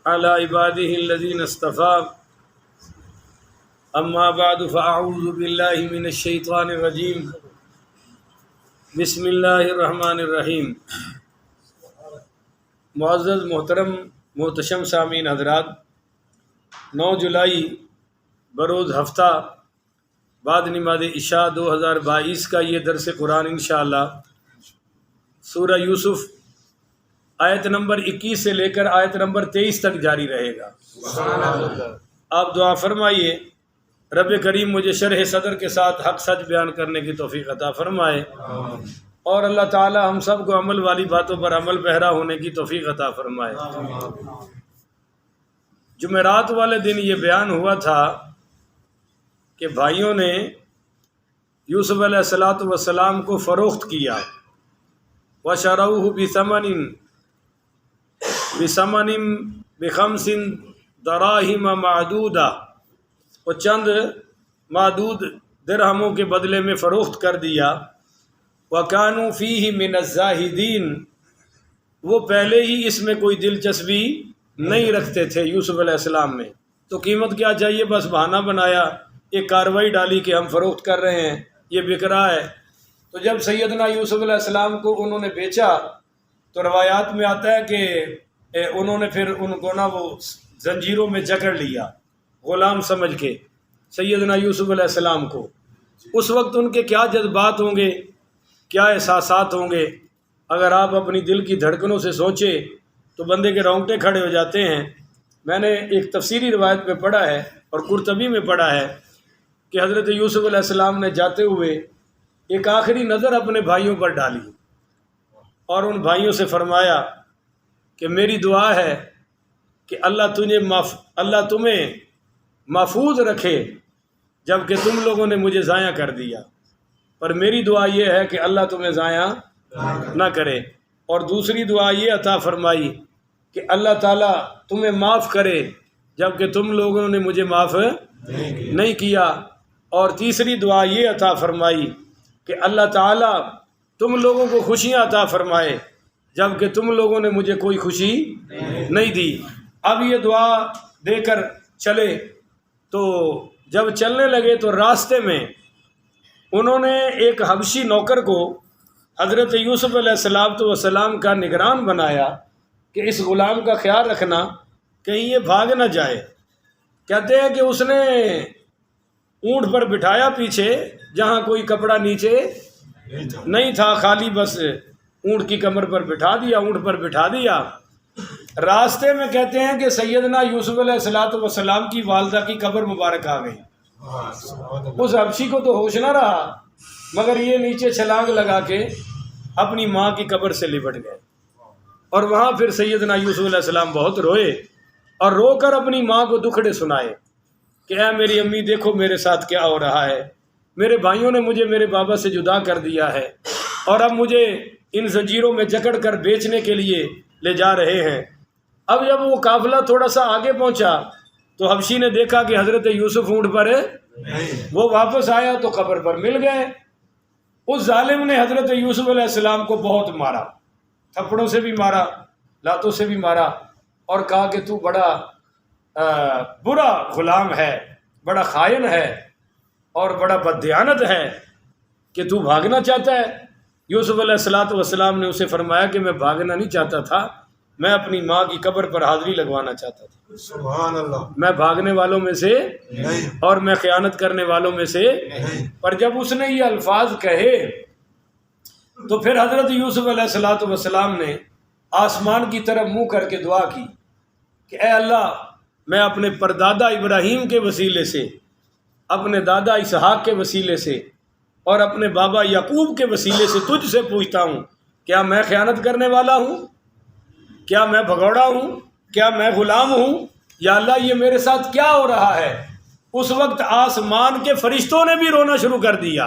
على عباده الذين اصطفى اما بعد فاعوذ بالله من الشیطان الرجیم بسم اللہ الرحمن الرحیم۔ معزز محترم محتشم سامعین حضرات، 9 جولائی بروز ہفتہ بعد نماز عشاء 2022 کا یہ درس قرآن انشاءاللہ سورہ یوسف آیت نمبر 21 سے لے کر آیت نمبر 23 تک جاری رہے گا۔ آپ دعا فرمائیے رب کریم مجھے شرح صدر کے ساتھ حق سچ بیان کرنے کی توفیق عطا فرمائے، اور اللہ تعالی ہم سب کو عمل والی باتوں پر عمل پیرا ہونے کی توفیق عطا فرمائے۔ جمعرات والے دن یہ بیان ہوا تھا کہ بھائیوں نے یوسف علیہ السلام کو فروخت کیا، وَشَرَوْهُ بِثَمَنٍ بِخَمْسٍ دَرَاهِمَ مَعْدُودَةٍ، وہ چند معدود درہموں کے بدلے میں فروخت کر دیا۔ وَكَانُوا فِيهِ مِنَ الزَّاهِدِينَ، وہ پہلے ہی اس میں کوئی دلچسپی نہیں رکھتے تھے یوسف علیہ السلام میں، تو قیمت کیا چاہیے، بس بہانہ بنایا، ایک کارروائی ڈالی کہ ہم فروخت کر رہے ہیں، یہ بک رہا ہے۔ تو جب سیدنا یوسف علیہ السلام کو انہوں نے بیچا تو روایات میں آتا ہے کہ انہوں نے پھر ان کو وہ زنجیروں میں جکڑ لیا، غلام سمجھ کے سیدنا یوسف علیہ السلام کو۔ اس وقت ان کے کیا جذبات ہوں گے، کیا احساسات ہوں گے، اگر آپ اپنی دل کی دھڑکنوں سے سوچیں تو بندے کے رونگٹے کھڑے ہو جاتے ہیں۔ میں نے ایک تفسیری روایت میں پڑھا ہے اور قرطبی میں پڑھا ہے کہ حضرت یوسف علیہ السلام نے جاتے ہوئے ایک آخری نظر اپنے بھائیوں پر ڈالی اور ان بھائیوں سے فرمایا کہ میری دعا ہے کہ اللہ تمہیں محفوظ رکھے جبکہ تم لوگوں نے مجھے ضائع کر دیا، پر میری دعا یہ ہے کہ اللہ تمہیں ضائع نہ کرے، اور دوسری دعا یہ عطا فرمائی کہ اللہ تعالیٰ تمہیں معاف کرے جبکہ تم لوگوں نے مجھے معاف نہیں کیا، اور تیسری دعا یہ عطا فرمائی کہ اللہ تعالیٰ تم لوگوں کو خوشیاں عطا فرمائے جبکہ تم لوگوں نے مجھے کوئی خوشی نہیں دی۔ اب یہ دعا دے کر چلے، تو جب چلنے لگے تو راستے میں انہوں نے ایک حبشی نوکر کو حضرت یوسف علیہ السلام کا نگران بنایا کہ اس غلام کا خیال رکھنا کہیں یہ بھاگ نہ جائے۔ کہتے ہیں کہ اس نے اونٹ پر بٹھایا پیچھے، جہاں کوئی کپڑا نیچے نہیں تھا، خالی بس اونٹ کی کمر پر بٹھا دیا، اونٹ پر بٹھا دیا۔ راستے میں کہتے ہیں کہ سیدنا یوسف علیہ السلام کی والدہ کی قبر مبارک آ گئی۔ اس حبشی کو تو ہوش نہ رہا، مگر یہ نیچے چھلانگ لگا کے اپنی ماں کی قبر سے لپٹ گئے، اور وہاں پھر سیدنا یوسف علیہ السلام بہت روئے اور رو کر اپنی ماں کو دکھڑے سنائے کہ اے میری امی دیکھو میرے ساتھ کیا ہو رہا ہے، میرے بھائیوں نے مجھے میرے بابا سے جدا کر دیا ہے، اور اب مجھے ان زنجیروں میں جکڑ کر بیچنے کے لیے لے جا رہے ہیں۔ اب جب وہ قافلہ تھوڑا سا آگے پہنچا تو حبشی نے دیکھا کہ حضرت یوسف اونٹ پر ہے، وہ واپس آیا تو قبر پر مل گئے۔ اس ظالم نے حضرت یوسف علیہ السلام کو بہت مارا، تھپڑوں سے بھی مارا، لاتوں سے بھی مارا، اور کہا کہ تو بڑا برا غلام ہے، بڑا خائن ہے اور بڑا بددیانت ہے کہ تو بھاگنا چاہتا ہے۔ یوسف علیہ السلام نے اسے فرمایا کہ میں بھاگنا نہیں چاہتا تھا، میں اپنی ماں کی قبر پر حاضری لگوانا چاہتا تھا۔ سبحان اللہ، میں بھاگنے والوں میں سے نہیں، اور میں خیانت کرنے والوں میں سے نہیں۔ پر جب اس نے یہ الفاظ کہے تو پھر حضرت یوسف علیہ السلام نے آسمان کی طرف منہ کر کے دعا کی کہ اے اللہ، میں اپنے پردادا ابراہیم کے وسیلے سے، اپنے دادا اسحاق کے وسیلے سے اور اپنے بابا یعقوب کے وسیلے سے تجھ سے پوچھتا ہوں، کیا میں خیانت کرنے والا ہوں؟ کیا میں بھگوڑا ہوں؟ کیا میں غلام ہوں؟ یا اللہ یہ میرے ساتھ کیا ہو رہا ہے؟ اس وقت آسمان کے فرشتوں نے بھی رونا شروع کر دیا،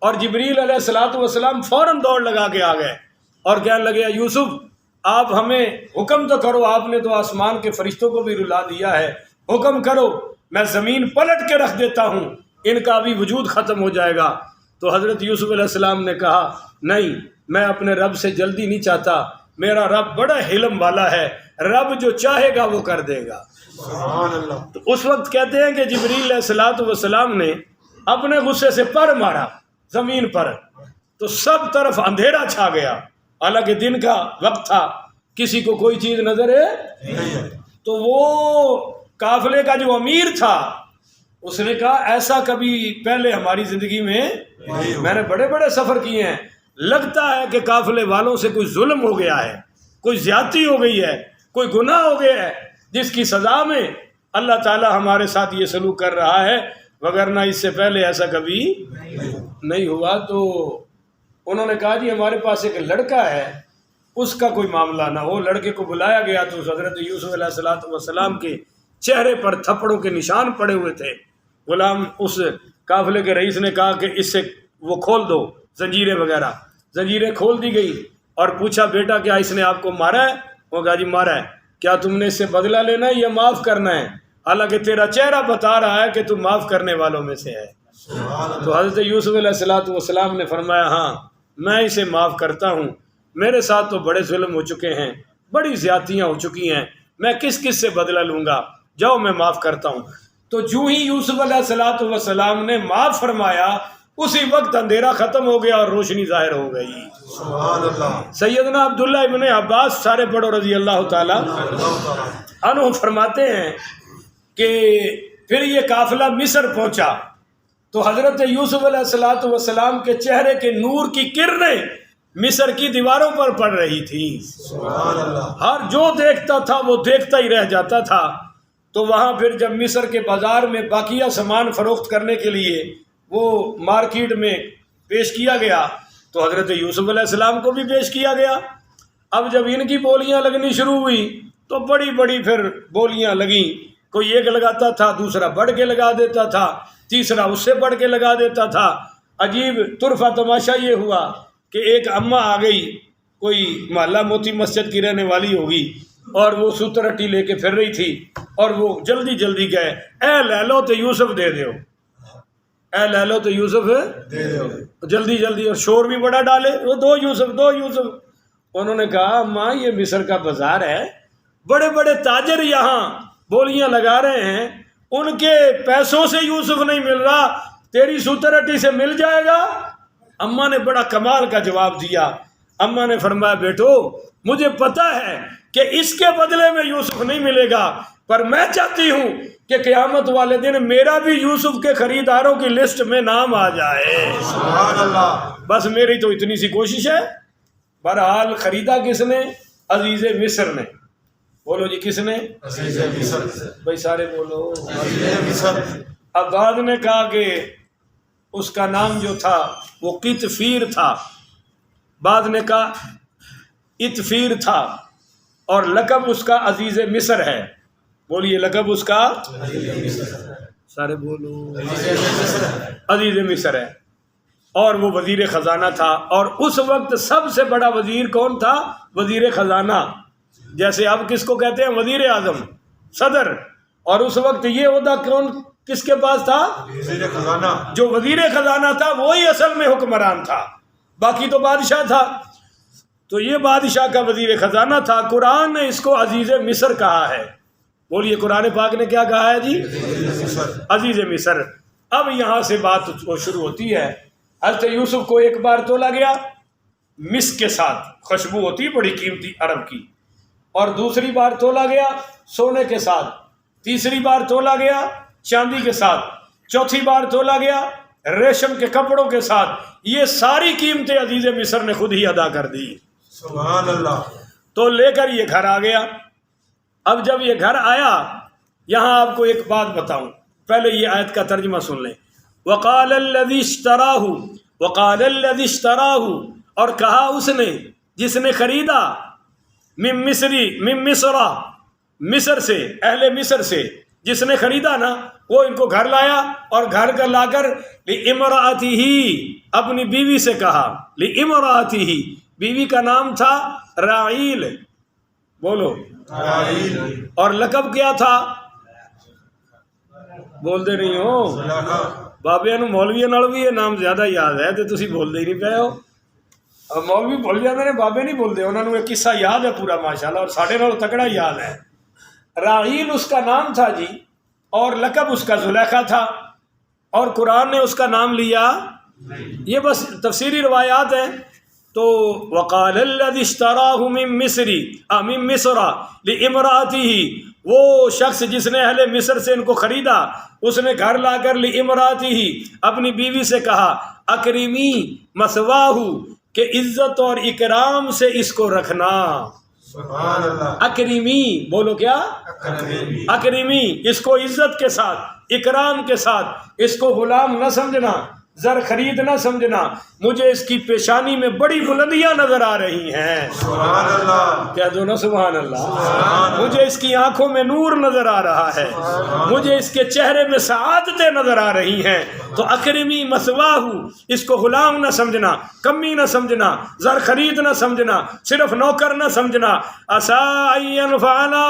اور جبریل علیہ السلام فوراً دوڑ لگا کے آ گئے اور کہنے لگے یوسف آپ ہمیں حکم تو کرو، آپ نے تو آسمان کے فرشتوں کو بھی رلا دیا ہے، حکم کرو، میں زمین پلٹ کے رکھ دیتا ہوں، ان کا بھی وجود ختم ہو جائے گا۔ تو حضرت یوسف علیہ السلام نے کہا نہیں، میں اپنے رب سے جلدی نہیں چاہتا، میرا رب بڑا حلم والا ہے، رب جو چاہے گا وہ کر دے گا۔ سبحان اللہ۔ تو اس وقت کہتے ہیں کہ جبریل علیہ الصلوۃ والسلام نے اپنے غصے سے پر مارا زمین پر، تو سب طرف اندھیرا چھا گیا، حالانکہ دن کا وقت تھا، کسی کو کوئی چیز نظر ہے۔ تو وہ قافلے کا جو امیر تھا اس نے کہا ایسا کبھی پہلے ہماری زندگی میں نے بڑے بڑے سفر کیے ہیں، لگتا ہے کہ قافلے والوں سے کوئی ظلم ہو گیا ہے، کوئی زیادتی ہو گئی ہے، کوئی گناہ ہو گیا ہے، جس کی سزا میں اللہ تعالی ہمارے ساتھ یہ سلوک کر رہا ہے، وگرنہ اس سے پہلے ایسا کبھی نہیں ہوا۔ تو انہوں نے کہا جی ہمارے پاس ایک لڑکا ہے، اس کا کوئی معاملہ نہ ہو۔ لڑکے کو بلایا گیا تو حضرت یوسف علیہ الصلوۃ والسلام کے چہرے پر تھپڑوں کے نشان پڑے ہوئے تھے۔ غلام اس قافلے کے رئیس نے کہا کہ اس سے وہ کھول دو زنجیریں وغیرہ، زنجیریں کھول دی گئی اور پوچھا بیٹا کیا اس نے آپ کو مارا ہے؟ وہ کہا جی مارا ہے۔ کیا تم نے اس سے بدلہ لینا ہے یا معاف کرنا ہے؟ حالانکہ تیرا چہرہ بتا رہا ہے کہ تم معاف کرنے والوں میں سے ہے۔ تو حضرت یوسف علیہ الصلوۃ والسلام نے فرمایا ہاں میں اسے معاف کرتا ہوں، میرے ساتھ تو بڑے ظلم ہو چکے ہیں، بڑی زیادتیاں ہو چکی ہیں، میں کس کس سے بدلہ لوں گا، جاؤ میں معاف کرتا ہوں۔ تو جو ہی یوسف علیہ الصلوۃ والسلام نے معاف فرمایا اسی وقت اندھیرا ختم ہو گیا اور روشنی ظاہر ہو گئی۔ سبحان اللہ۔ سیدنا عبداللہ ابن عباس سارے پڑھو رضی اللہ تعالی عنہ فرماتے ہیں کہ پھر یہ قافلہ مصر پہنچا تو حضرت یوسف علیہ الصلوۃ والسلام کے چہرے کے نور کی کرنیں مصر کی دیواروں پر پڑ رہی تھی۔ سبحان اللہ۔ ہر جو دیکھتا تھا وہ دیکھتا ہی رہ جاتا تھا۔ تو وہاں پھر جب مصر کے بازار میں باقیہ سامان فروخت کرنے کے لیے وہ مارکیٹ میں پیش کیا گیا تو حضرت یوسف علیہ السلام کو بھی پیش کیا گیا۔ اب جب ان کی بولیاں لگنی شروع ہوئی تو بڑی بڑی پھر بولیاں لگیں، کوئی ایک لگاتا تھا، دوسرا بڑھ کے لگا دیتا تھا، تیسرا اس سے بڑھ کے لگا دیتا تھا۔ عجیب طرفہ تماشا یہ ہوا کہ ایک اماں آ گئی، کوئی محلہ موتی مسجد کی رہنے والی ہوگی، اور وہ سترٹی لے کے پھر رہی تھی، اور وہ جلدی جلدی گئے اے لے لو تو یوسف دے دیو، اے لے لو تو یوسف دے دو۔ جلدی جلدی، اور شور بھی بڑا ڈالے وہ دو یوسف دو یوسف۔ انہوں نے کہا ماں یہ مصر کا بازار ہے، بڑے بڑے تاجر یہاں بولیاں لگا رہے ہیں، ان کے پیسوں سے یوسف نہیں مل رہا، تیری سترٹی سے مل جائے گا۔ اماں نے بڑا کمال کا جواب دیا۔ اماں نے فرمایا بیٹو مجھے پتا ہے کہ اس کے بدلے میں یوسف نہیں ملے گا، پر میں چاہتی ہوں کہ قیامت والے دن میرا بھی یوسف کے خریداروں کی لسٹ میں نام آ جائے۔ سبحان اللہ۔ بس میری تو اتنی سی کوشش ہے۔ بہرحال خریدا کس نے؟ عزیز مصر نے۔ بولو جی کس نے؟ عزیز مصر۔ بھائی سارے بولو۔ عزیز مصر۔ اب بعد نے کہا کہ اس کا نام جو تھا وہ قطفیر تھا، بعد نے کہا اتفیر تھا، اور لقب اس کا عزیز مصر ہے۔ بولیے لقب اس کا سارے بولو عزیز مصر ہے، اور وہ وزیر خزانہ تھا۔ اور اس وقت سب سے بڑا وزیر کون تھا؟ وزیر خزانہ، جیسے اب کس کو کہتے ہیں وزیر اعظم، صدر، اور اس وقت یہ عہدہ کون کس کے پاس تھا؟ وزیر خزانہ۔ جو وزیر خزانہ تھا وہی اصل میں حکمران تھا، باقی تو بادشاہ تھا۔ تو یہ بادشاہ کا وزیر خزانہ تھا۔ قرآن نے اس کو عزیز مصر کہا ہے۔ بولیے قرآن پاک نے کیا کہا ہے جی؟ عزیز مصر۔ اب یہاں سے بات شروع ہوتی ہے۔ حضرت یوسف کو ایک بار تولا گیا مسک کے ساتھ، خوشبو ہوتی بڑی قیمتی عرب کی، اور دوسری بار تولا گیا سونے کے ساتھ، تیسری بار تولا گیا چاندی کے ساتھ، چوتھی بار تولا گیا ریشم کے کپڑوں کے ساتھ۔ یہ ساری قیمتیں عزیز مصر نے خود ہی ادا کر دی۔ سبحان اللہ۔ تو لے کر یہ گھر آ گیا۔ اب جب یہ گھر آیا، یہاں آپ کو ایک بات بتاؤں، پہلے یہ آیت کا ترجمہ سن لیں۔ وقال الذی اشتراہ، وقال الذی اشتراہ، اور کہا اس نے جس نے خریدا، من مصر، مصر سے، اہل مصر سے جس نے خریدا نا، وہ ان کو گھر لایا، اور گھر کا لا کر لامرأتہ، اپنی بیوی سے کہا، لامرأتہ، بیوی کا نام تھا راعیل، بولو، اور لقب کیا تھا؟ بولتے نہیں ہو بابے نو مولوی نال بھی یہ نام زیادہ یاد ہے تو تسی بولتے ہی نہیں پے ہو۔ مولوی بھول جاتے ہیں، بابے نہیں بھولتے، انہوں نے ایک قصہ یاد ہے پورا ماشاءاللہ، اور ساڑھے نال تکڑا یاد ہے۔ راحیل اس کا نام تھا جی، اور لقب اس کا زلیخا تھا، اور قرآن نے اس کا نام لیا، یہ بس تفسیری روایات ہیں۔ تو وقال الذی اشتراہ من مصر لامرأته، وہ شخص جس نے اہل مصر سے ان کو خریدا، اس نے گھر لا کر لامرأته، اپنی بیوی سے کہا اکرمی مثواہ، کہ عزت اور اکرام سے اس کو رکھنا۔ سبحان اللہ، اکرمی بولو کیا؟ اکرمی، اس کو عزت کے ساتھ، اکرام کے ساتھ، اس کو غلام نہ سمجھنا، زر خرید نہ سمجھنا۔ مجھے اس کی پیشانی میں بڑی بلندیاں نظر آ رہی ہیں، سبحان اللہ، کہہ دو نا سبحان اللہ۔ مجھے اس کی آنکھوں میں نور نظر آ رہا ہے، مجھے اس کے چہرے میں سعادتیں نظر آ رہی ہیں۔ تو اکرمی مثواہ، اس کو غلام نہ سمجھنا، کمی نہ سمجھنا، زر خرید نہ سمجھنا، صرف نوکر نہ سمجھنا۔ عسیٰ ان ینفعنا،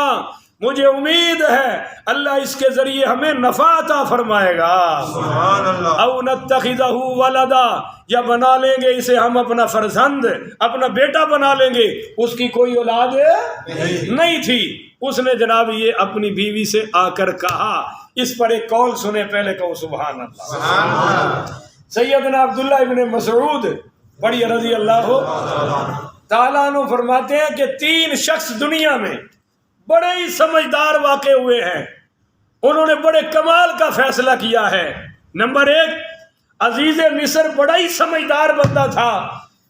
مجھے امید ہے اللہ اس کے ذریعے ہمیں نفع عطا فرمائے گا۔ سبحان اللہ، او نتخذہ ولدا، یا بنا لیں گے اسے ہم اپنا فرزند، اپنا بیٹا بنا لیں گے۔ اس کی کوئی اولاد نہیں تھی، اس نے جناب یہ اپنی بیوی سے آ کر کہا۔ اس پر ایک قول سنے، پہلے کہو سبحان اللہ۔ سبحان اللہ، سیدنا عبداللہ ابن مسعود بڑی رضی اللہ تعالیٰ عنہ فرماتے ہیں کہ 3 شخص دنیا میں بڑے ہی سمجھدار واقع ہوئے ہیں، انہوں نے بڑے کمال کا فیصلہ کیا ہے۔ نمبر 1، عزیز مصر بڑا ہی سمجھدار بندہ تھا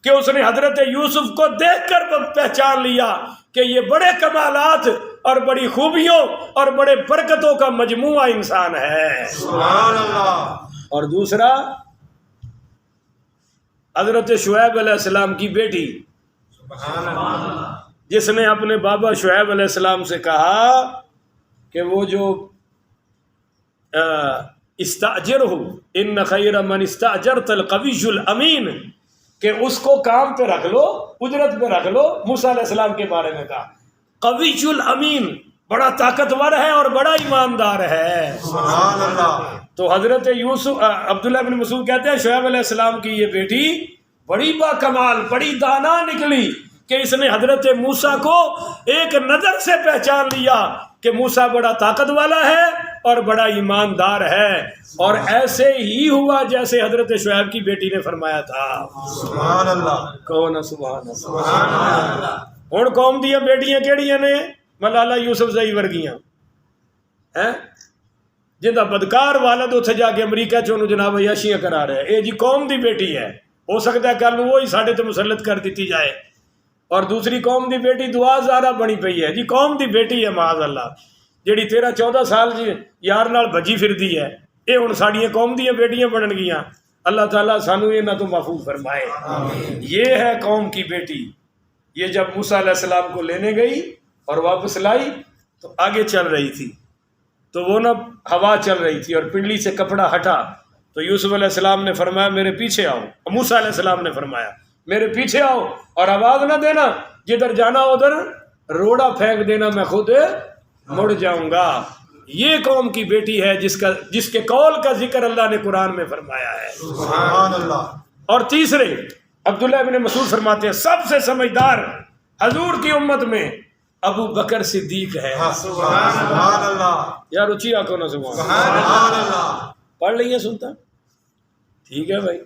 کہ اس نے حضرت یوسف کو دیکھ کر پہچان لیا کہ یہ بڑے کمالات اور بڑی خوبیوں اور بڑے برکتوں کا مجموعہ انسان ہے۔ سبحان اللہ، اور دوسرا، حضرت شعیب علیہ السلام کی بیٹی، سبحان اللہ، جس نے اپنے بابا شعیب علیہ السلام سے کہا کہ وہ جو استاجر ہو، ان خیر من استاجرت القوی الامین، کہ اس کو کام پہ رکھ لو، اجرت پہ رکھ لو۔ موسیٰ علیہ السلام کے بارے میں کہا قوی الامین، بڑا طاقتور ہے اور بڑا ایماندار ہے۔ سبحان اللہ، تو حضرت یوسف عبداللہ بن مسعود کہتے ہیں شعیب علیہ السلام کی یہ بیٹی بڑی با کمال، بڑی دانا نکلی کہ اس نے حضرت موسیٰ کو ایک نظر سے پہچان لیا کہ موسیٰ بڑا طاقت والا ہے اور بڑا ایماندار ہے، اور ایسے ہی ہوا جیسے حضرت شعیب کی بیٹی نے فرمایا تھا۔ سبحان اللہ، کہو نا سبحان اللہ۔ سبحان اللہ، ہن قوم دیا بیٹیاں کیڑیاں نے؟ ملالہ یوسف زئی ورگیاں ہیں، جندا بدکار والد اتنے جا کے امریکہ چ جناب عیاشیاں کرا رہے ہیں۔ یہ جی قوم دی بیٹی ہے، ہو سکتا ہے کل وہی ساڈے تے مسلط کر دیتی جائے۔ اور دوسری قوم دی بیٹی دعا زارہ بنی پئی ہے جی، قوم دی بیٹی ہے معاذ اللہ، جیڑی 13-14 سال جی یار نال بھجی پھردی ہے، یہ ہن ساڈیاں قوم دیاں بیٹیاں بنن گیاں۔ اللہ تعالیٰ سانو انہاں تو محفوظ فرمائے۔ یہ ہے قوم کی بیٹی۔ یہ جب موسیٰ علیہ السلام کو لینے گئی اور واپس لائی تو آگے چل رہی تھی، تو وہ نا ہوا چل رہی تھی اور پنڈلی سے کپڑا ہٹا، تو یوسف علیہ السلام نے فرمایا میرے پیچھے آؤ، موسیٰ علیہ السلام نے فرمایا میرے پیچھے آؤ اور آواز نہ دینا، جدھر جانا ادھر روڑا پھینک دینا، میں خود مڑ جاؤں گا۔ یہ قوم کی بیٹی ہے جس کے قول کا ذکر اللہ نے قرآن میں فرمایا ہے۔ سبحان اللہ، اور تیسرے، عبداللہ ابن مسعود فرماتے ہیں سب سے سمجھدار حضور کی امت میں ابو بکر صدیق ہے۔ سبحان اللہ، یار اچھی آنکھوں نہ سبحان اللہ۔ سبحان اللہ، پڑھ لئیے سنتا ٹھیک ہے بھائی۔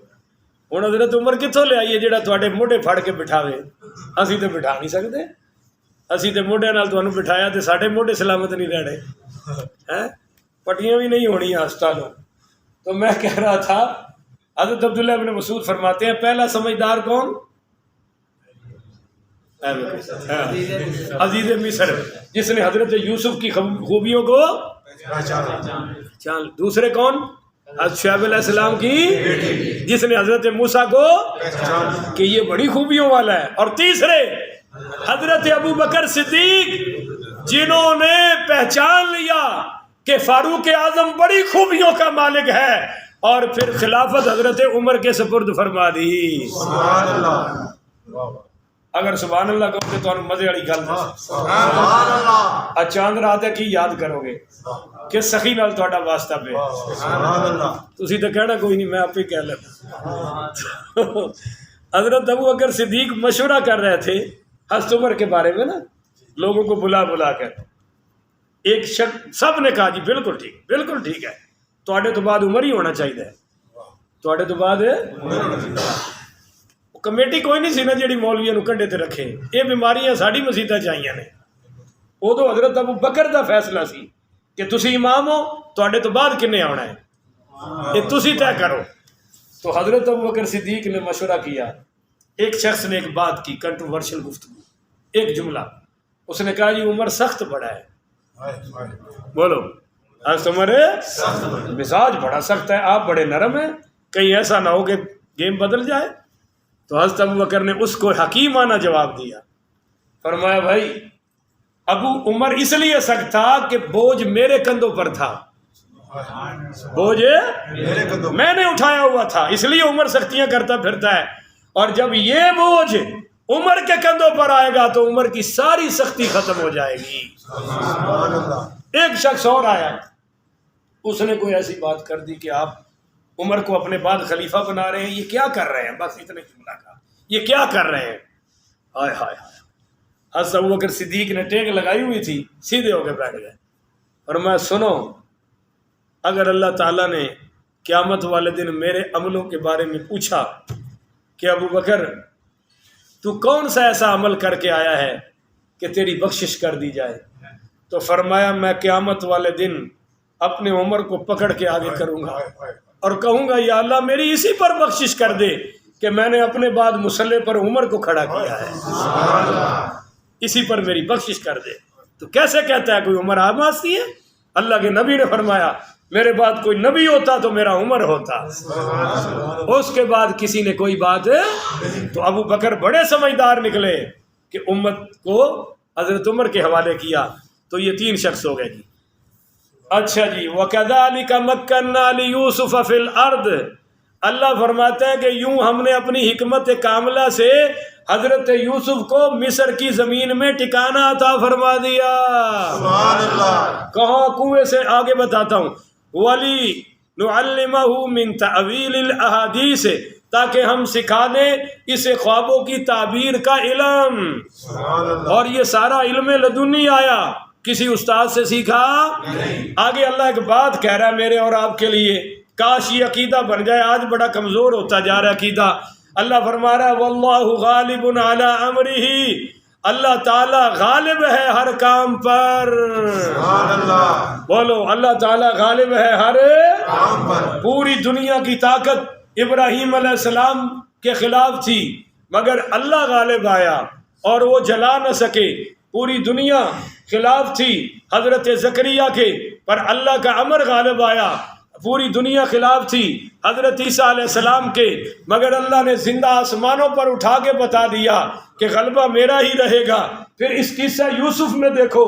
ہوں حضرت عمر کتوں لے آئیے جہاں تواڈے موڈے پھڑ کے بٹھاوے؟ اسی تو بٹھا نہیں سکتے، اسی تو موڈے نال تمہیں بٹھایا تو ساڈے موڈے سلامت نہیں رہنے ہیں، پٹیاں بھی نہیں ہونی ہسپتالوں۔ تو میں کہہ رہا تھا حضرت عبداللہ ابن مسعود فرماتے ہیں پہلا سمجھدار کون؟ عزیز مصر، جس نے حضرت یوسف کی خوبیوں کو چال۔ دوسرے کون؟ شعیب علیہ السلام کی، جس نے حضرت موسیٰ کو کہ یہ بڑی خوبیوں والا ہے۔ اور تیسرے حضرت ابو بکر صدیق، جنہوں نے پہچان لیا کہ فاروق اعظم بڑی خوبیوں کا مالک ہے، اور پھر خلافت حضرت عمر کے سپرد فرما دی۔ سبحان اللہ، اگر سبحان اللہ کہو تو مزے والی گل سبحان اللہ، چاند رات ہے کی یاد کرو گے کہ سخی نال تہاڈا واسطہ پہ، سبحان اللہ، تسی تو کہنا کوئی نہیں، میں آپ ہی کہہ لینا۔ حضرت ابو بکر صدیق مشورہ کر رہے تھے حضرت عمر کے بارے میں نا، لوگوں کو بلا بلا کر. ایک شخص سب نے کہا جی بالکل ٹھیک، بالکل ٹھیک ہے، تواڈے تو بعد عمر ہی ہونا چاہیے، تواڈے تو بعد کمیٹی کوئی نہیں سی نا جیڑی مولویاں نو کنڈے تے رکھے. یہ بیماریاں ساڈی مسیتاں چاہیے نے. ادو حضرت ابو بکر دا فیصلہ سی کہ تسی امام ہو، تواڈے تو بعد کنے آنا ہے، یہ تسی طے کرو. تو حضرت ابو بکر صدیق نے مشورہ کیا. ایک شخص نے ایک بات کی، کنٹروورشل گفتگو، ایک جملہ. اس نے کہا جی عمر سخت بڑا ہے. بولو حضرت عمر مزاج بڑا سخت ہے، آپ بڑے نرم ہیں، کہیں ایسا نہ ہو کہ گیم بدل جائے. تو حضرت ابو بکر نے اس کو حکیمانہ جواب دیا. فرمایا بھائی ابو عمر اس لیے سخت تھا کہ بوجھ میرے کندھوں پر تھا، بوجھ میں نے اٹھایا ہوا تھا، اس لیے عمر سختیاں کرتا پھرتا ہے. اور جب یہ بوجھ عمر کے کندھوں پر آئے گا تو عمر کی ساری سختی ختم ہو جائے گی. ایک شخص اور آیا، اس نے کوئی ایسی بات کر دی کہ آپ عمر کو اپنے بعد خلیفہ بنا رہے ہیں، یہ کیا کر رہے ہیں؟ بس اتنے جملہ کہا، یہ کیا کر رہے ہیں؟ ہائے ہائے ہائے. حضرت ابوبکر صدیق نے ٹیک لگائی ہوئی تھی، سیدھے ہو کے بیٹھ گئے. اور میں سنو، اگر اللہ تعالیٰ نے قیامت والے دن میرے عملوں کے بارے میں پوچھا کہ ابو بکر تو کون سا ایسا عمل کر کے آیا ہے کہ تیری بخشش کر دی جائے، تو فرمایا میں قیامت والے دن اپنے عمر کو پکڑ کے آگے کروں گا اور کہوں گا یا اللہ میری اسی پر بخشش کر دے کہ میں نے اپنے بعد مصلی پر عمر کو کھڑا کیا ہے، اسی پر میری بخشش کر دے. تو کیسے کہتا ہے کوئی عمر آماسی ہے؟ اللہ کے نبی نے فرمایا میرے بعد کوئی نبی ہوتا تو میرا عمر ہوتا. اس کے بعد کسی نے کوئی بات. تو ابو بکر بڑے سمجھدار نکلے کہ امت کو حضرت عمر کے حوالے کیا. تو یہ 3 شخص ہو گئے جی. اچھا جی وَكَذَلِكَ مَكَّنَّا لِيُوسُفَ فِي الْأَرْضِ، اللہ فرماتا ہے کہ یوں ہم نے اپنی حکمت کاملہ سے حضرت یوسف کو مصر کی زمین میں ٹھکانہ عطا فرما دیا. سبحان اللہ. کہاں؟ کنویں سے. آگے بتاتا ہوں. وَلِنُعَلِّمَهُ مِن تَأْوِيلِ الْأَحَادِيثِ، تاکہ ہم سکھا دیں اسے خوابوں کی تعبیر کا علم. اور یہ سارا علم لدنی آیا، کسی استاد سے سیکھا نہیں. آگے اللہ ایک بات کہہ رہا ہے میرے اور آپ کے لیے، کاش یہ عقیدہ بن جائے. آج بڑا کمزور ہوتا جا رہا ہے عقیدہ. اللہ فرما رہا ہے واللہ غالب علی امرہ، اللہ تعالیٰ غالب ہے ہر کام پر. سبحان اللہ. بولو اللہ تعالیٰ غالب ہے ہر کام پر. پوری دنیا کی طاقت ابراہیم علیہ السلام کے خلاف تھی مگر اللہ غالب آیا اور وہ جلا نہ سکے. پوری دنیا خلاف تھی حضرت زکریا کے، پر اللہ کا امر غالب آیا. پوری دنیا خلاف تھی حضرت عیسیٰ علیہ السلام کے، مگر اللہ نے زندہ آسمانوں پر اٹھا کے بتا دیا کہ غلبہ میرا ہی رہے گا. پھر اس قصہ یوسف میں دیکھو،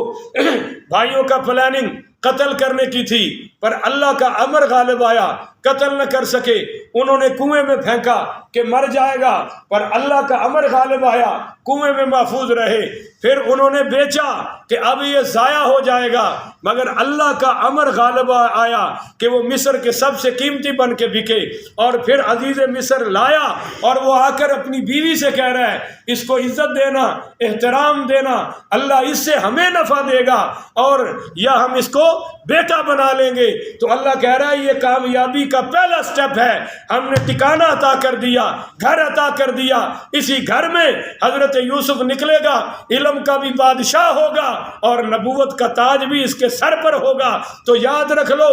بھائیوں کا پلاننگ قتل کرنے کی تھی پر اللہ کا امر غالب آیا، قتل نہ کر سکے. انہوں نے کنویں میں پھینکا کہ مر جائے گا، پر اللہ کا امر غالب آیا، کنویں میں محفوظ رہے. پھر انہوں نے بیچا کہ اب یہ ضائع ہو جائے گا، مگر اللہ کا امر غالب آیا کہ وہ مصر کے سب سے قیمتی بن کے بکے. اور پھر عزیز مصر لایا اور وہ آ کر اپنی بیوی سے کہہ رہا ہے اس کو عزت دینا، احترام دینا، اللہ اس سے ہمیں نفع دے گا اور یا ہم اس کو بیٹا بنا لیں گے. تو اللہ کہہ رہا ہے یہ کامیابی کا پہلا سٹیپ ہے، ہم نے ٹھکانہ عطا کر دیا، گھر عطا کر دیا. اسی گھر میں حضرت یوسف نکلے گا، علم کا بھی بادشاہ ہوگا اور نبوت کا تاج بھی اس کے سر پر ہوگا. تو یاد رکھ لو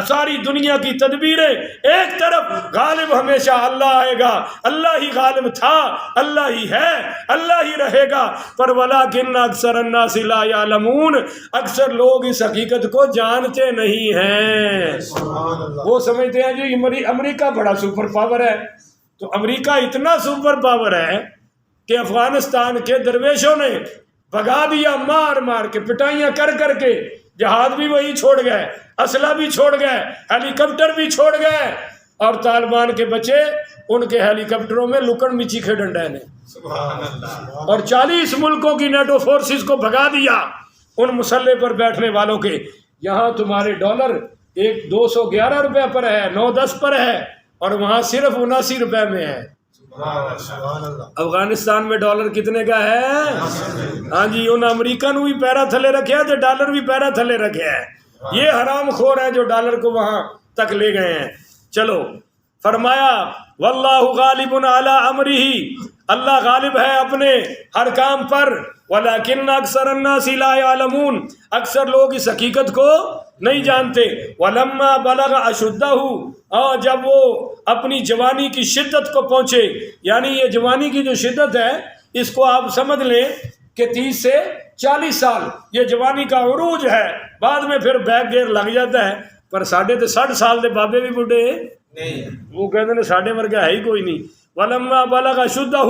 ساری دنیا کی تدبیریں ایک طرف، غالب ہمیشہ اللہ آئے گا. اللہ ہی غالب تھا، اللہ ہی ہے، اللہ ہی رہے گا. پر وَلَٰكِنَّ أَكْثَرَ النَّاسِ لَا يَعْلَمُونَ، اکثر لوگ اس حقیقت کو جانتے نہیں ہیں. وہ سمجھتے ہیں جی امریکہ بڑا سپر پاور ہے. تو امریکہ اتنا سپر پاور ہے کہ افغانستان کے درویشوں نے بھگا دیا، مار مار کے، پٹائیاں کر کر کے. جہاد بھی وہی چھوڑ گئے، اسلحہ بھی چھوڑ گئے، ہیلی کاپٹر بھی چھوڑ گئے. اور طالبان کے بچے ان کے ہیلی کاپٹروں میں لکڑ مچی کھیڈن رہے نے. اور 40 ملکوں کی نیٹو فورسز کو بھگا دیا ان مسلح پر بیٹھنے والوں کے. یہاں تمہارے ڈالر 211 روپے پر ہے، 9-10 پر ہے، اور وہاں صرف 79 روپے میں ہے. سبحان اللہ افغانستان میں ڈالر کتنے کا ہے؟ ہاں جی، ان امریکہ نو بھی پیرا تھلے رکھے تو ڈالر بھی پیرا تھلے رکھے ہے. یہ حرام خور ہیں جو ڈالر کو وہاں تک لے گئے ہیں. چلو فرمایا واللہ غالب علی امرہ، اللہ غالب ہے اپنے ہر کام پر، ولکن اکثر الناس لا یعلمون، اکثر لوگ اس حقیقت کو نہیں جانتے. ولما بلغ اشدہ، اور جب وہ اپنی جوانی کی شدت کو پہنچے، یعنی یہ جوانی کی جو شدت ہے اس کو آپ سمجھ لیں کہ 30 سے 40 سال یہ جوانی کا عروج ہے. بعد میں پھر بیک گیئر لگ جاتا ہے. پر ساڈے تو 60 سال دے بابے بھی بڈھے نہیں، وہ کہتے ہیں ساڈے ورگا ہے ہی کوئی نہیں. ولما بلغ اشدہ،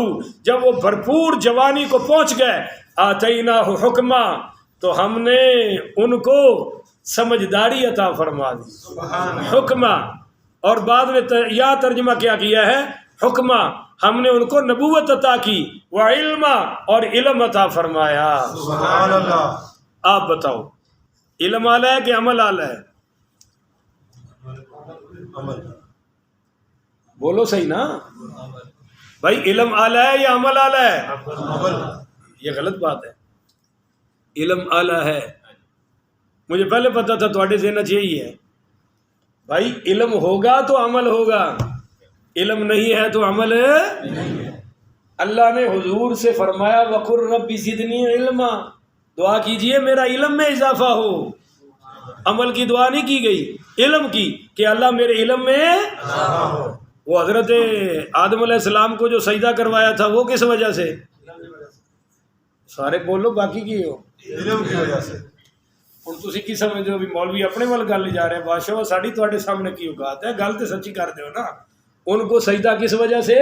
جب وہ بھرپور جوانی کو پہنچ گئے، آتیناہ حکما، تو ہم نے ان کو سمجھداری عطا فرما دی. سبحان حکما، اور بعد میں یا ترجمہ کیا ہے حکما، ہم نے ان کو نبوت عطا کی، وعلما، اور علم عطا فرمایا. سبحان اللہ. آپ بتاؤ علم اعلیٰ ہے کہ عمل اعلیٰ ہے؟ عمل بولو صحیح نا بھائی، علم اعلیٰ ہے یا عمل اعلیٰ ہے؟ عمل یہ غلط بات ہے. علم اعلیٰ ہے، مجھے پہلے پتا تھا تھوڑے ذہن چ یہی ہے. بھائی علم ہوگا تو عمل ہوگا، علم نہیں ہے تو عمل ہے. اللہ نے حضور سے فرمایا وقر رب زدنی علما، دعا کیجئے میرا علم میں اضافہ ہو. عمل کی دعا نہیں کی گئی، علم کی، کہ اللہ میرے علم میں. وہ حضرت آدم علیہ السلام کو جو سجدہ کروایا تھا وہ کس وجہ سے؟ سارے بولو باقی کی ہو. علم کی وجہ سے. ہوں تسی کی سمجھتے ہو بھی مولوی اپنے وال گل جا رہے ہیں؟ بادشاہ ساڑی تواڈے سامنے کی اوقات ہے، گل تو سچی کر دیو نا. ان کو سجدہ کس وجہ سے؟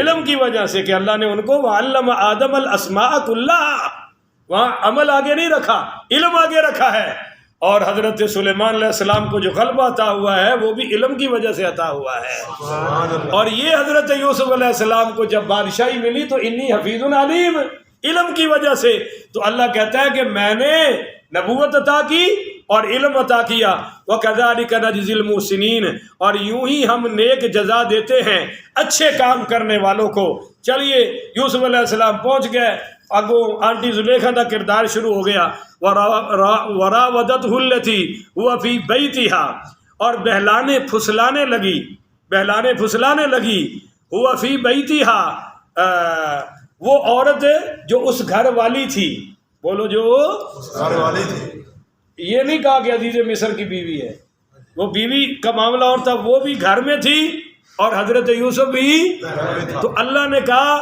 علم کی وجہ سے، کہ اللہ نے ان کو وعلم آدم الاسماء کلھا، وہاں عمل آگے نہیں رکھا، علم آگے رکھا ہے. اور حضرت سلیمان علیہ السلام کو جو غلبہ عطا ہوا ہے وہ بھی علم کی وجہ سے عطا ہوا ہے. سبحان اللہ. اور یہ حضرت یوسف علیہ السلام کو جب بادشاہی ملی تو انی حفیظ علیم، علم کی وجہ سے. تو اللہ کہتا ہے کہ میں نے نبوت عطا کی اور علم عطا کیا. وَكَذَلِكَ نَجْزِي الْمُحْسِنِينَ، اور یوں ہی ہم نیک جزا دیتے ہیں اچھے کام کرنے والوں کو. چلیے یوسف علیہ السلام پہنچ گئے، اگوں آنٹی زلیخا کا کردار شروع ہو گیا. وَرَاوَدَتْهُ الَّتِي هُوَ فِي بَيْتِهَا، اور بہلانے پھسلانے لگی هُوَ فِي بَيْتِهَا، وہ عورت جو اس گھر والی تھی. بولو جو گھر والی تھی. یہ نہیں کہا کہ عزیز مصر کی بیوی ہے، وہ بیوی کا معاملہ اور تھا، وہ بھی گھر میں تھی اور حضرت یوسف بھی. تو اللہ نے کہا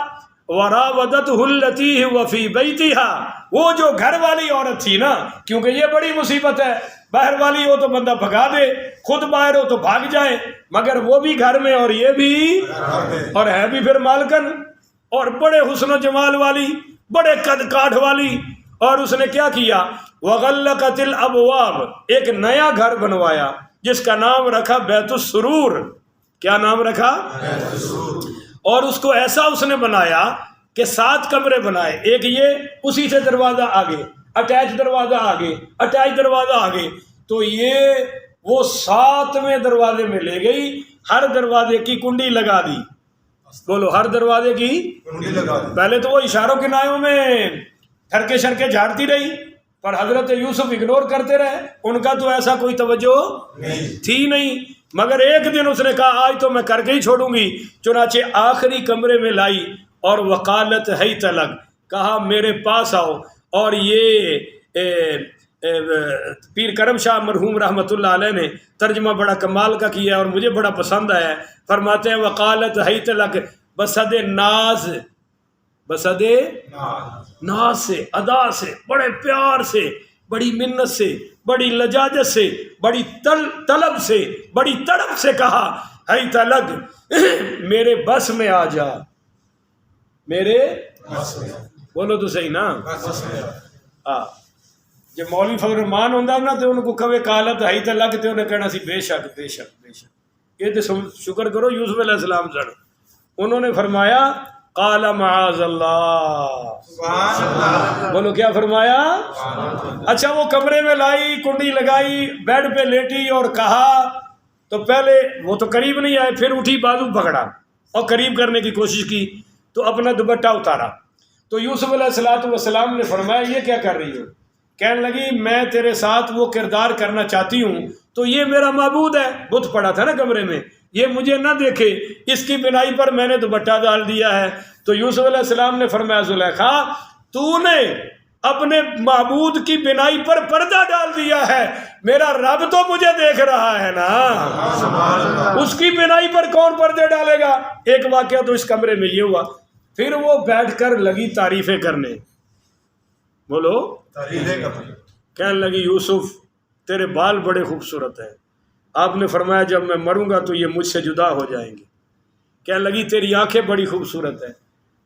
وَرَاوَدَتْهُ الَّتِي هُوَ فِي بَيْتِهَا، وہ جو گھر والی عورت تھی نا، کیونکہ یہ بڑی مصیبت ہے. باہر والی ہو تو بندہ بھگا دے، خود باہر ہو تو بھاگ جائے، مگر وہ بھی گھر میں اور یہ بھی، اور ہے بھی پھر مالکن، اور بڑے حسن و جمال والی، بڑے قد کاٹھ والی. اور اس نے کیا کیا؟ وَغَلَّقَتِ الْأَبْوَابَ، ایک نیا گھر بنوایا جس کا نام رکھا بیت السرور. کیا نام رکھا؟ اور اس کو ایسا اس نے بنایا کہ 7 کمرے بنائے. ایک یہ، اسی سے دروازہ آگے، اٹیچ دروازہ آگے، اٹیچ دروازہ آگے. تو یہ وہ 7ویں دروازے میں لے گئی، ہر دروازے کی کنڈی لگا دی. بولو ہر دروازے کی کنڈی لگا دی. پہلے تو وہ اشاروں کے نایوں میں ٹھرکے شرکے جھاڑتی رہی، پر حضرت یوسف اگنور کرتے رہے، ان کا تو ایسا کوئی توجہ تھی نہیں. مگر ایک دن اس نے کہا آج تو میں کر کے ہی چھوڑوں گی. چنانچہ آخری کمرے میں لائی اور وقالت حیت لک، کہا میرے پاس آؤ. اور یہ پیر کرم شاہ مرحوم رحمۃ اللہ علیہ نے ترجمہ بڑا کمال کا کیا اور مجھے بڑا پسند آیا ہے. فرماتے ہیں وقالت حیت لک بصد ناز، بصد ناز سے، ادا سے، بڑے پیار سے، بڑی منت سے، بڑی لجاجت سے، بڑی طلب سے، بڑی تڑپ سے کہا حیت لک، میرے بس میں آ جا، میرے بولو تو صحیح نا. جب مولوی فضل الرحمان ہوتا نا تو ان کو کبھی قالت حیت لک تو انہیں کہنا سی بے شک بے شک بے شک. یہ تو شکر کرو یوسف علیہ السلام سن، انہوں نے فرمایا قال معاذ اللہ. بولو کیا فرمایا؟ اچھا وہ کمرے میں لائی، کنڈی لگائی، بیڈ پہ لیٹی اور کہا، تو پہلے وہ تو قریب نہیں آئے، پھر اٹھی بازو پکڑا، اور قریب کرنے کی کوشش کی تو اپنا دوپٹہ اتارا. تو یوسف علیہ السلام نے فرمایا یہ کیا کر رہی ہو؟ کہنے لگی میں تیرے ساتھ وہ کردار کرنا چاہتی ہوں تو یہ میرا معبود ہے، بت پڑا تھا نا کمرے میں، یہ مجھے نہ دیکھے، اس کی بنائی پر میں نے دوپٹہ ڈال دیا ہے. تو یوسف علیہ السلام نے فرمایا زلیخا تو نے اپنے معبود کی بنائی پر پردہ ڈال دیا ہے، میرا رب تو مجھے دیکھ رہا ہے نا، اس کی بنائی پر کون پردے ڈالے گا. ایک واقعہ تو اس کمرے میں یہ ہوا. پھر وہ بیٹھ کر لگی تعریفیں کرنے. بولو. کہنے لگی یوسف تیرے بال بڑے خوبصورت ہیں، آپ نے فرمایا جب میں مروں گا تو یہ مجھ سے جدا ہو جائیں گے. کہنے لگی تیری آنکھیں بڑی خوبصورت ہیں،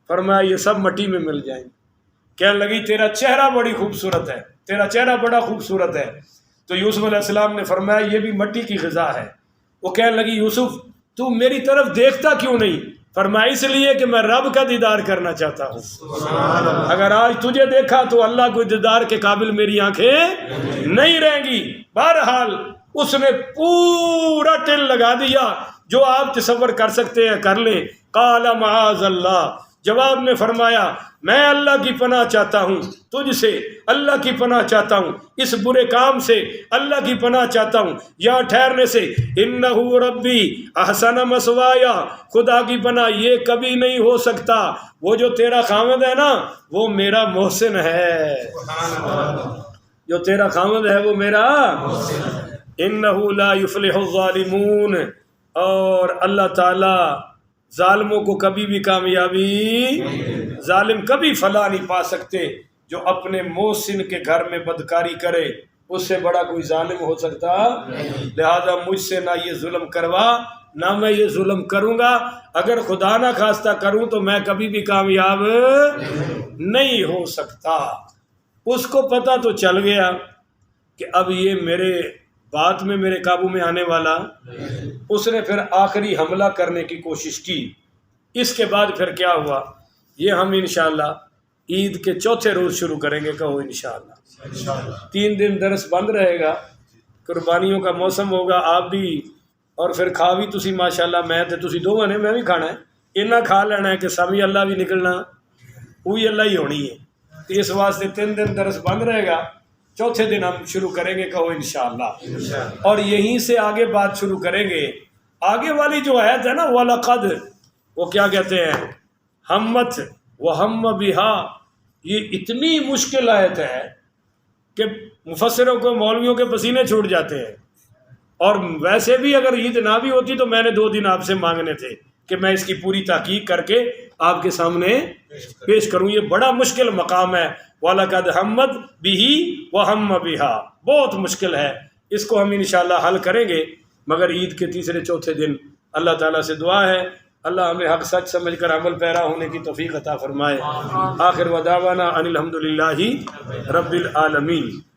فرمایا یہ سب مٹی میں مل جائیں گے. کہنے لگی تیرا چہرہ بڑی خوبصورت ہے، تیرا چہرہ بڑا خوبصورت ہے. تو یوسف علیہ السلام نے فرمایا یہ بھی مٹی کی غذا ہے. وہ کہنے لگی یوسف تو میری طرف دیکھتا کیوں نہیں؟ فرمایا اس لیے کہ میں رب کا دیدار کرنا چاہتا ہوں. اگر آج تجھے دیکھا تو اللہ کو دیدار کے قابل میری آنکھیں نہیں رہیں گی. بہرحال اس نے پورا ٹل لگا دیا جو آپ تصور کر سکتے ہیں کر لیں. قال معاذ اللہ، جواب میں فرمایا میں اللہ کی پناہ چاہتا ہوں تجھ سے، اللہ کی پناہ چاہتا ہوں اس برے کام سے، اللہ کی پناہ چاہتا ہوں یہاں ٹھہرنے سے. انہ ربی احسن مثوایا، خدا کی پناہ یہ کبھی نہیں ہو سکتا، وہ جو تیرا خاوند ہے نا وہ میرا محسن ہے، جو تیرا خاوند ہے وہ میرا. انہ لا یفلح الظالمون، اور اللہ تعالی ظالموں کو کبھی بھی کامیابی، ظالم کبھی فلاح نہیں پا سکتے. جو اپنے محسن کے گھر میں بدکاری کرے اس سے بڑا کوئی ظالم ہو سکتا؟ لہذا مجھ سے نہ یہ ظلم کروا نہ میں یہ ظلم کروں گا. اگر خدا نہ خواستہ کروں تو میں کبھی بھی کامیاب نہیں ہو سکتا. اس کو پتہ تو چل گیا کہ اب یہ میرے بات میں میرے قابو میں آنے والا. اس نے پھر آخری حملہ کرنے کی کوشش کی. اس کے بعد پھر کیا ہوا یہ ہم انشاءاللہ عید کے چوتھے روز شروع کریں گے. کہو انشاءاللہ. 3 دن درس بند رہے گا، قربانیوں کا موسم ہوگا. آپ بھی اور پھر کھا بھی تسی ماشاءاللہ، میں تے تسی دونوں نے، میں بھی کھانا ہے، اتنا کھا لینا ہے کہ سامی اللہ بھی نکلنا وہی اللہ ہی ہونی ہے. تو اس واسطے 3 دن درس بند رہے گا، چوتھے دن ہم شروع کریں گے. کہو انشاءاللہ. اور یہیں سے آگے بات شروع کریں گے. آگے والی جو آیت ہے نا وَلَقَدْ، وہ کیا کہتے ہیں ہمت وہم بہا، یہ اتنی مشکل آیت ہے کہ مفسروں کو مولویوں کے پسینے چھوٹ جاتے ہیں. اور ویسے بھی اگر عید نہ بھی ہوتی تو میں نے 2 دن آپ سے مانگنے تھے کہ میں اس کی پوری تحقیق کر کے آپ کے سامنے پیش کروں. یہ بڑا مشکل مقام ہے. وَلَقَدْ ہمت بِهِ وَهَمَّ بِهَا، بہت مشکل ہے. اس کو ہم انشاءاللہ حل کریں گے، مگر عید کے تیسرے چوتھے دن. اللہ تعالیٰ سے دعا ہے اللہ ہمیں حق سچ سمجھ کر عمل پیرا ہونے کی توفیق عطا فرمائے. آخر ودعوانا ان الحمدللہ رب العالمین.